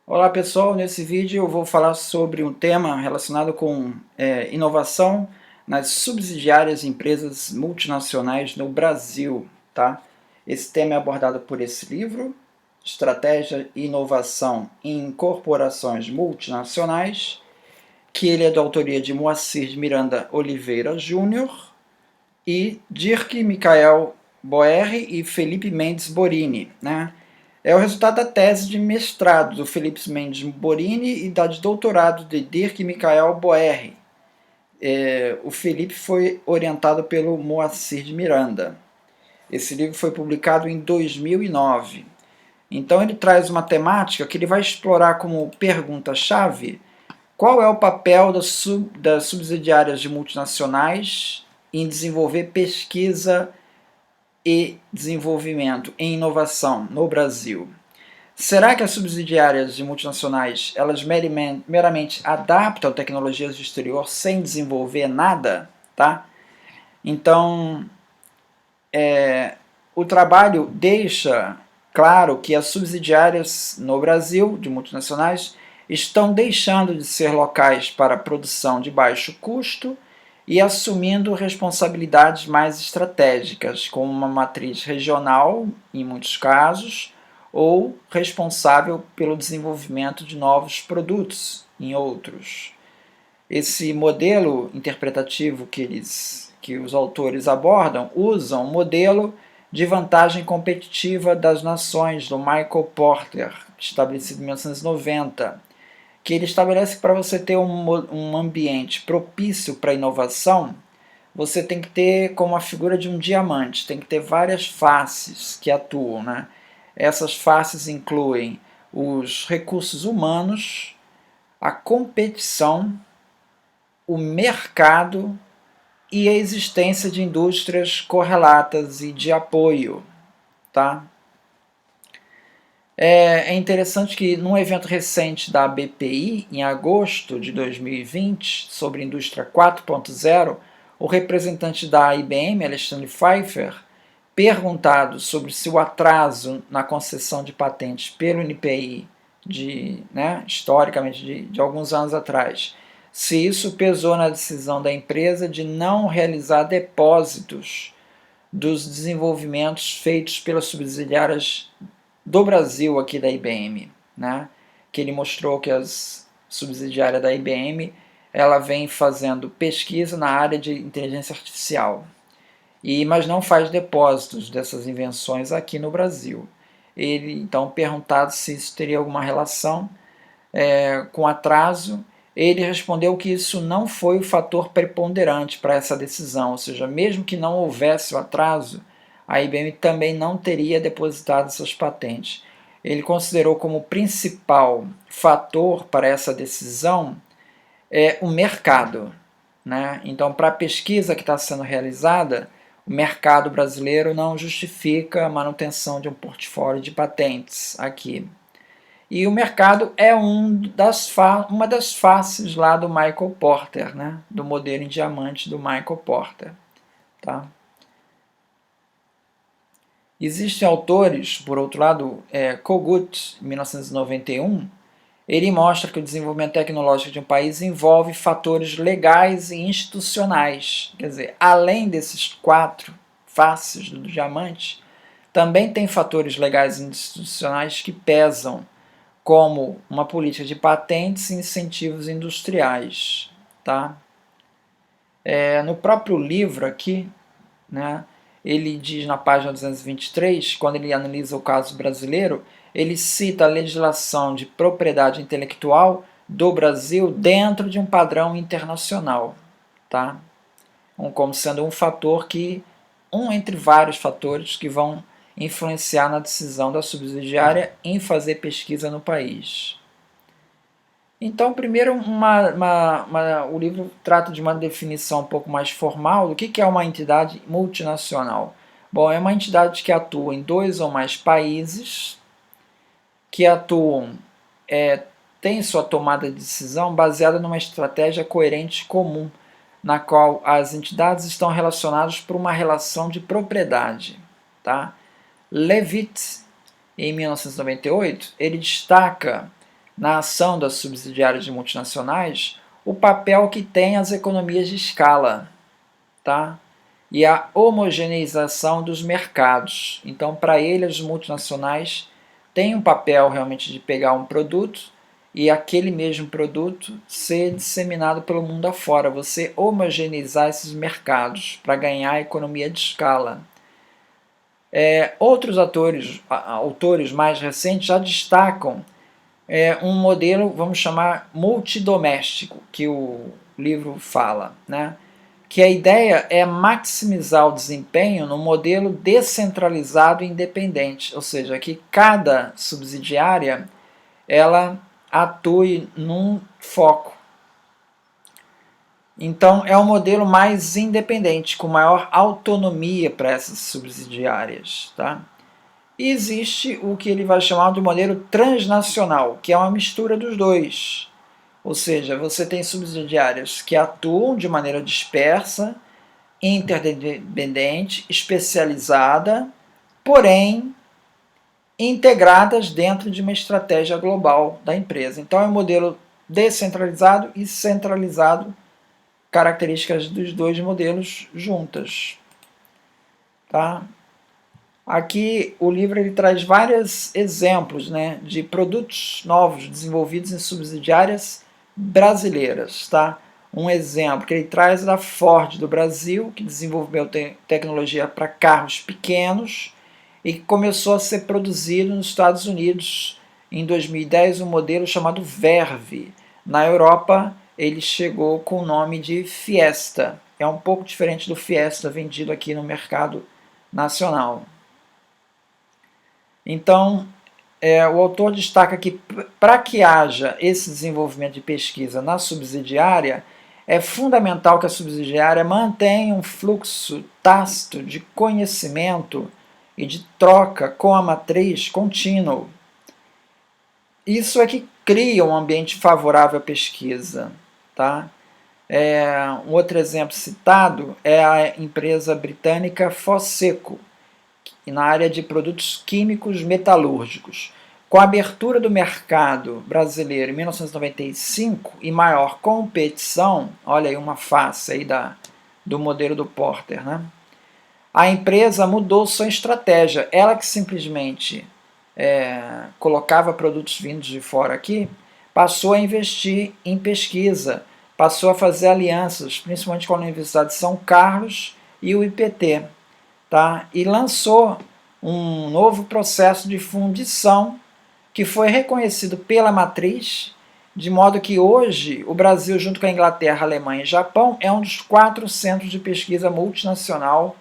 Olá pessoal, nesse vídeo eu vou falar sobre um tema relacionado com inovação nas subsidiárias empresas multinacionais no Brasil, tá? Esse tema é abordado por esse livro, Estratégia e Inovação em Corporações Multinacionais, que ele é da autoria de Moacir de Miranda Oliveira Júnior e Dirk Michael Boerri e Felipe Mendes Borini, né? É o resultado da tese de mestrado do Felipe Mendes Borini e da de doutorado de Dirk Michael Boerri. O Felipe foi orientado pelo Moacir de Miranda. Esse livro foi publicado em 2009. Então ele traz uma temática que ele vai explorar como pergunta-chave: qual é o papel das subsidiárias de multinacionais em desenvolver pesquisa e desenvolvimento em inovação no Brasil? Será que as subsidiárias de multinacionais elas meramente adaptam tecnologias do exterior sem desenvolver nada? Tá? Então, o trabalho deixa claro que as subsidiárias no Brasil de multinacionais estão deixando de ser locais para produção de baixo custo e assumindo responsabilidades mais estratégicas, como uma matriz regional, em muitos casos, ou responsável pelo desenvolvimento de novos produtos, em outros. Esse modelo interpretativo que os autores abordam usam o modelo de vantagem competitiva das nações do Michael Porter, estabelecido em 1990, que ele estabelece que para você ter um ambiente propício para a inovação, você tem que ter como a figura de um diamante, tem que ter várias faces que atuam, né? Essas faces incluem os recursos humanos, a competição, o mercado e a existência de indústrias correlatas e de apoio, tá? É interessante que num evento recente da BPI, em agosto de 2020, sobre indústria 4.0, o representante da IBM, Alexandre Pfeiffer, perguntado sobre se o atraso na concessão de patentes pelo NPI, historicamente de alguns anos atrás, se isso pesou na decisão da empresa de não realizar depósitos dos desenvolvimentos feitos pelas subsidiárias do Brasil aqui da IBM, né? Que ele mostrou que as subsidiárias da IBM ela vem fazendo pesquisa na área de inteligência artificial, mas não faz depósitos dessas invenções aqui no Brasil. Ele então perguntado se isso teria alguma relação com atraso, ele respondeu que isso não foi o fator preponderante para essa decisão, ou seja, mesmo que não houvesse o atraso, a IBM também não teria depositado essas patentes. Ele considerou como principal fator para essa decisão o mercado, né? Então, para a pesquisa que está sendo realizada, o mercado brasileiro não justifica a manutenção de um portfólio de patentes aqui. E o mercado é uma das faces lá do Michael Porter, né? Do modelo em diamante do Michael Porter. Tá? Existem autores, por outro lado, Kogut, em 1991, ele mostra que o desenvolvimento tecnológico de um país envolve fatores legais e institucionais. Quer dizer, além desses quatro faces do diamante, também tem fatores legais e institucionais que pesam, como uma política de patentes e incentivos industriais. Tá? No próprio livro aqui, né, ele diz na página 223, quando ele analisa o caso brasileiro, ele cita a legislação de propriedade intelectual do Brasil dentro de um padrão internacional, tá? Como sendo um fator entre vários fatores que vão influenciar na decisão da subsidiária em fazer pesquisa no país. Então, primeiro, o livro trata de uma definição um pouco mais formal do que é uma entidade multinacional. Bom, é uma entidade que atua em 2 ou mais países, que atuam, tem sua tomada de decisão baseada numa estratégia coerente comum, na qual as entidades estão relacionadas por uma relação de propriedade. Tá? Levitt, em 1998, ele destaca na ação das subsidiárias de multinacionais o papel que tem as economias de escala, tá? E a homogeneização dos mercados. Então, para ele, as multinacionais têm um papel realmente de pegar um produto e aquele mesmo produto ser disseminado pelo mundo afora, você homogeneizar esses mercados para ganhar economia de escala. Outros autores mais recentes já destacam um modelo, vamos chamar, multidoméstico, que o livro fala, né? Que a ideia é maximizar o desempenho no modelo descentralizado e independente, ou seja, que cada subsidiária ela atue num foco. Então, é um modelo mais independente, com maior autonomia para essas subsidiárias. Tá? E existe o que ele vai chamar de modelo transnacional, que é uma mistura dos dois. Ou seja, você tem subsidiárias que atuam de maneira dispersa, interdependente, especializada, porém integradas dentro de uma estratégia global da empresa. Então é um modelo descentralizado e centralizado, características dos dois modelos juntas. Tá? Aqui o livro ele traz vários exemplos, né, de produtos novos desenvolvidos em subsidiárias brasileiras. Tá? Um exemplo que ele traz é da Ford do Brasil, que desenvolveu tecnologia para carros pequenos e que começou a ser produzido nos Estados Unidos em 2010 um modelo chamado Verve. Na Europa ele chegou com o nome de Fiesta. É um pouco diferente do Fiesta vendido aqui no mercado nacional. Então, o autor destaca que para que haja esse desenvolvimento de pesquisa na subsidiária, é fundamental que a subsidiária mantenha um fluxo tácito de conhecimento e de troca com a matriz contínuo. Isso é que cria um ambiente favorável à pesquisa. Tá? Um outro exemplo citado é a empresa britânica Fosseco, na área de produtos químicos metalúrgicos. Com a abertura do mercado brasileiro em 1995 e maior competição, olha aí uma face aí do modelo do Porter, né? A empresa mudou sua estratégia. Ela que simplesmente colocava produtos vindos de fora aqui, passou a investir em pesquisa, passou a fazer alianças, principalmente com a Universidade de São Carlos e o IPT. Tá? E lançou um novo processo de fundição que foi reconhecido pela matriz, de modo que hoje o Brasil, junto com a Inglaterra, Alemanha e Japão, é um dos 4 centros de pesquisa multinacional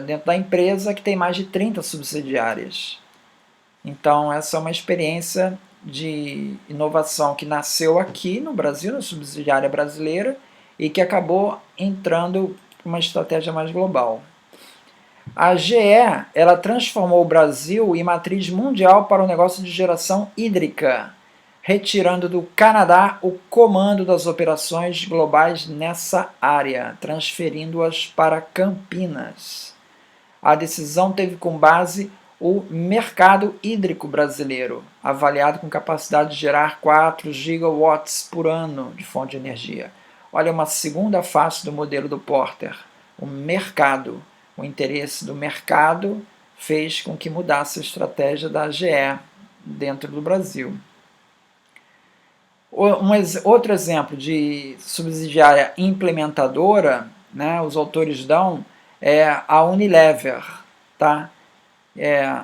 dentro da empresa, que tem mais de 30 subsidiárias. Então, essa é uma experiência de inovação que nasceu aqui no Brasil, na subsidiária brasileira, e que acabou entrando para uma estratégia mais global. A GE ela transformou o Brasil em matriz mundial para o negócio de geração hídrica, retirando do Canadá o comando das operações globais nessa área, transferindo-as para Campinas. A decisão teve como base o mercado hídrico brasileiro, avaliado com capacidade de gerar 4 gigawatts por ano de fonte de energia. Olha uma segunda face do modelo do Porter, o mercado. O interesse do mercado fez com que mudasse a estratégia da GE dentro do Brasil. Outro exemplo de subsidiária implementadora, né, os autores dão, é a Unilever. Tá?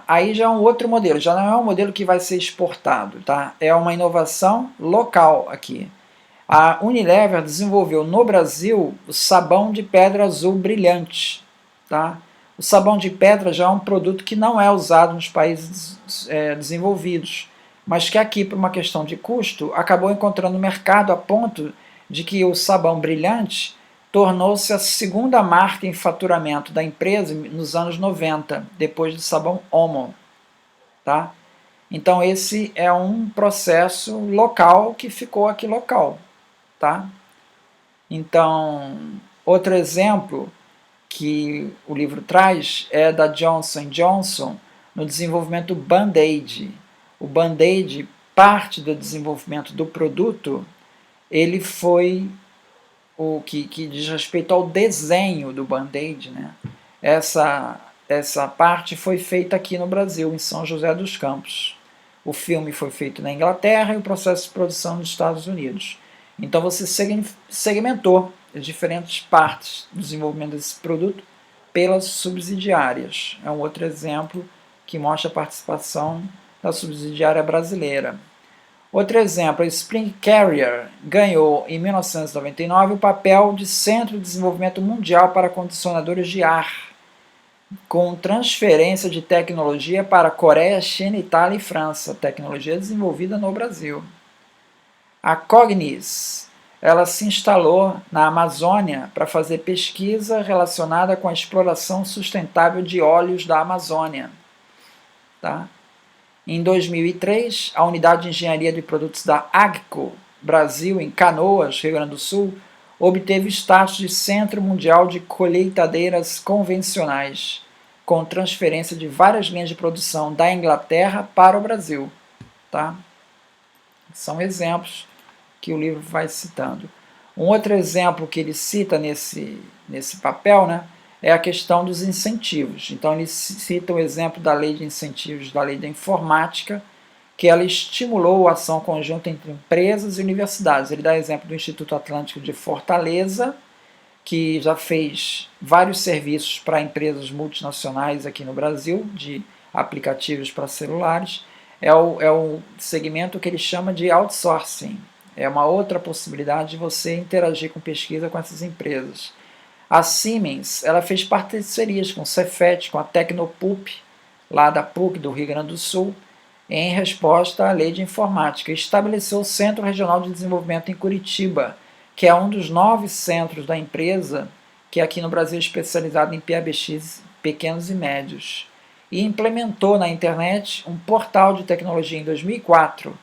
Aí já é um outro modelo, já não é um modelo que vai ser exportado. Tá? É uma inovação local aqui. A Unilever desenvolveu no Brasil o sabão de pedra azul brilhante. Tá? O sabão de pedra já é um produto que não é usado nos países desenvolvidos, mas que aqui, por uma questão de custo, acabou encontrando mercado a ponto de que o sabão brilhante tornou-se a segunda marca em faturamento da empresa nos anos 90, depois do sabão Omo. Tá? Então esse é um processo local que ficou aqui local. Tá? Então, outro exemplo que o livro traz da Johnson Johnson no desenvolvimento do Band-Aid. O Band-Aid parte do desenvolvimento do produto, ele foi o que diz respeito ao desenho do Band-Aid, né? Essa parte foi feita aqui no Brasil, em São José dos Campos. O filme foi feito na Inglaterra e o processo de produção nos Estados Unidos. Então você segmentou as diferentes partes do desenvolvimento desse produto pelas subsidiárias. É um outro exemplo que mostra a participação da subsidiária brasileira. Outro exemplo, a Spring Carrier ganhou em 1999 o papel de Centro de Desenvolvimento Mundial para Condicionadores de Ar, com transferência de tecnologia para Coreia, China, Itália e França, tecnologia desenvolvida no Brasil. A Cognis, ela se instalou na Amazônia para fazer pesquisa relacionada com a exploração sustentável de óleos da Amazônia. Tá? Em 2003, a Unidade de Engenharia de Produtos da Agco Brasil, em Canoas, Rio Grande do Sul, obteve status de Centro Mundial de Colheitadeiras Convencionais, com transferência de várias linhas de produção da Inglaterra para o Brasil. Tá? São exemplos que o livro vai citando. Um outro exemplo que ele cita nesse papel, né, é a questão dos incentivos. Então ele cita o exemplo da lei de incentivos, da lei da informática, que ela estimulou a ação conjunta entre empresas e universidades. Ele dá exemplo do Instituto Atlântico de Fortaleza, que já fez vários serviços para empresas multinacionais aqui no Brasil, de aplicativos para celulares. É o segmento que ele chama de outsourcing. É uma outra possibilidade de você interagir com pesquisa com essas empresas. A Siemens, ela fez parcerias com o Cefet, com a Tecnopup, lá da PUC do Rio Grande do Sul, em resposta à lei de informática. Estabeleceu o Centro Regional de Desenvolvimento em Curitiba, que é um dos 9 centros da empresa, que aqui no Brasil é especializado em PABX pequenos e médios. E implementou na internet um portal de tecnologia em 2004,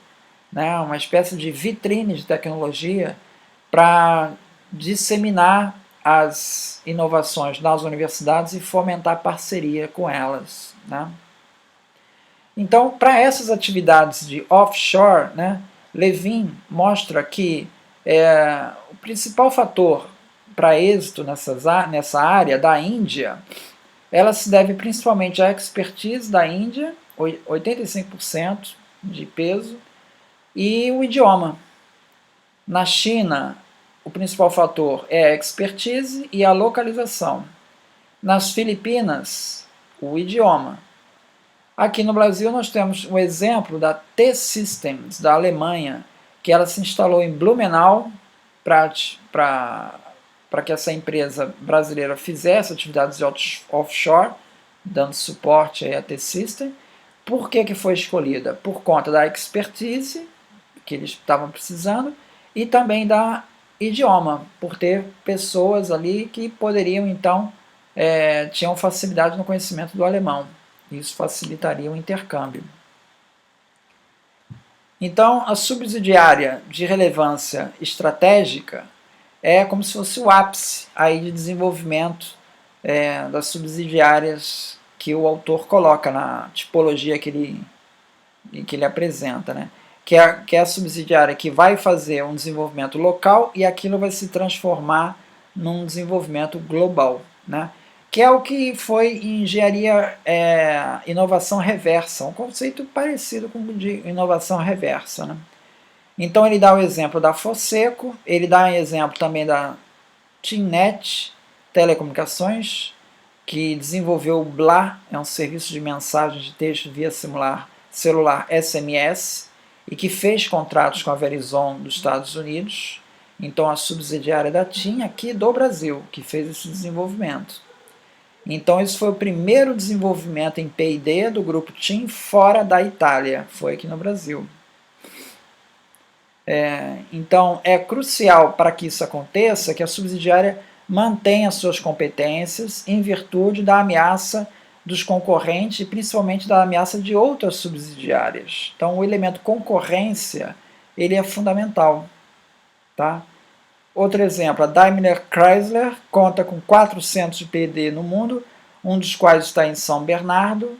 né, uma espécie de vitrine de tecnologia para disseminar as inovações nas universidades e fomentar parceria com elas. Né? Então, para essas atividades de offshore, né, Levin mostra que o principal fator para êxito nessa área da Índia, ela se deve principalmente à expertise da Índia, 85% de peso, e o idioma. Na China, o principal fator é a expertise e a localização. Nas Filipinas, o idioma. Aqui no Brasil nós temos o exemplo da T-Systems, da Alemanha, que ela se instalou em Blumenau para que essa empresa brasileira fizesse atividades de offshore, dando suporte à T-System. Por que foi escolhida? Por conta da expertise que eles estavam precisando e também da idioma, por ter pessoas ali que poderiam, então, tinham facilidade no conhecimento do alemão. Isso facilitaria o intercâmbio. Então, a subsidiária de relevância estratégica é como se fosse o ápice aí de desenvolvimento das subsidiárias que o autor coloca na tipologia que ele apresenta, né? Que é a subsidiária que vai fazer um desenvolvimento local e aquilo vai se transformar num desenvolvimento global, né? Que é o que foi em engenharia inovação reversa, um conceito parecido com o de inovação reversa. Né? Então ele dá o exemplo da Fosseco, ele dá o exemplo também da TeamNet Telecomunicações, que desenvolveu o BLA, é um serviço de mensagem de texto via celular SMS, e que fez contratos com a Verizon dos Estados Unidos, então a subsidiária da TIM aqui do Brasil, que fez esse desenvolvimento. Então esse foi o primeiro desenvolvimento em P&D do grupo TIM fora da Itália, foi aqui no Brasil. Então é crucial para que isso aconteça que a subsidiária mantenha suas competências em virtude da ameaça dos concorrentes e principalmente da ameaça de outras subsidiárias. Então o elemento concorrência ele é fundamental. Tá? Outro exemplo, a Daimler Chrysler conta com 4 centros de P&D no mundo, um dos quais está em São Bernardo,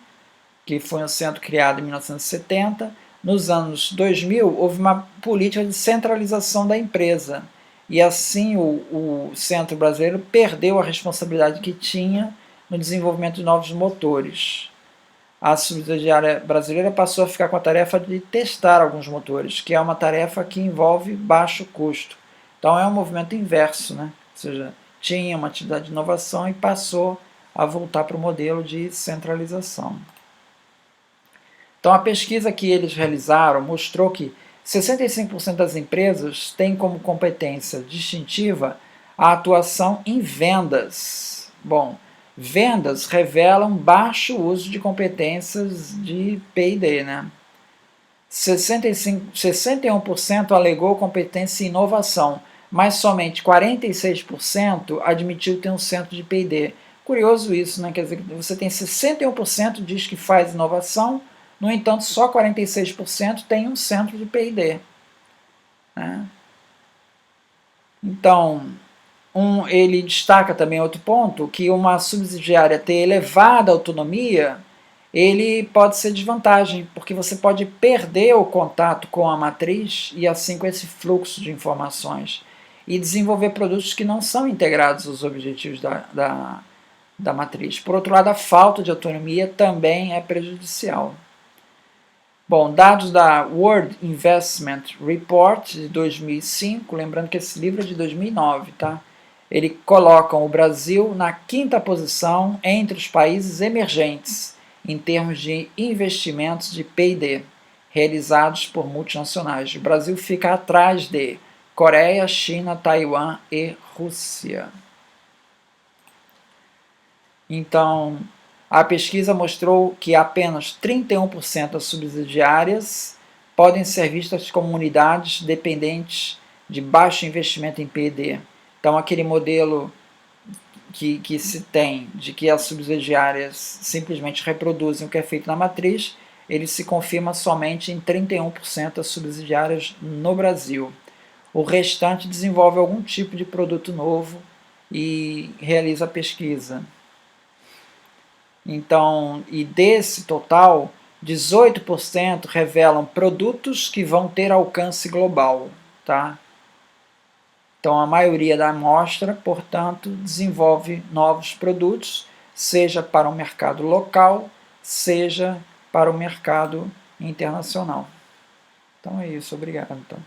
que foi um centro criado em 1970. nos anos 2000, houve uma política de centralização da empresa, e assim o Centro Brasileiro perdeu a responsabilidade que tinha no desenvolvimento de novos motores. A subsidiária brasileira passou a ficar com a tarefa de testar alguns motores, que é uma tarefa que envolve baixo custo. Então é um movimento inverso, né? Ou seja, tinha uma atividade de inovação e passou a voltar para o modelo de centralização. Então a pesquisa que eles realizaram mostrou que 65% das empresas têm como competência distintiva a atuação em vendas. Bom, vendas revelam baixo uso de competências de P&D, né? 61% alegou competência em inovação, mas somente 46% admitiu ter um centro de P&D. Curioso isso, né? Quer dizer, você tem 61% diz que faz inovação, no entanto, só 46% tem um centro de P&D. Né? Então, ele destaca também outro ponto, que uma subsidiária ter elevada autonomia, ele pode ser desvantagem, porque você pode perder o contato com a matriz e assim com esse fluxo de informações e desenvolver produtos que não são integrados aos objetivos da matriz. Por outro lado, a falta de autonomia também é prejudicial. Bom, dados da World Investment Report de 2005, lembrando que esse livro é de 2009, tá? Ele coloca o Brasil na 5ª posição entre os países emergentes em termos de investimentos de P&D realizados por multinacionais. O Brasil fica atrás de Coreia, China, Taiwan e Rússia. Então, a pesquisa mostrou que apenas 31% das subsidiárias podem ser vistas como unidades dependentes de baixo investimento em P&D. Então, aquele modelo que se tem de que as subsidiárias simplesmente reproduzem o que é feito na matriz, ele se confirma somente em 31% das subsidiárias no Brasil. O restante desenvolve algum tipo de produto novo e realiza a pesquisa. Então, e desse total, 18% revelam produtos que vão ter alcance global, tá? Então, a maioria da amostra, portanto, desenvolve novos produtos, seja para o mercado local, seja para o mercado internacional. Então é isso, obrigado. Então.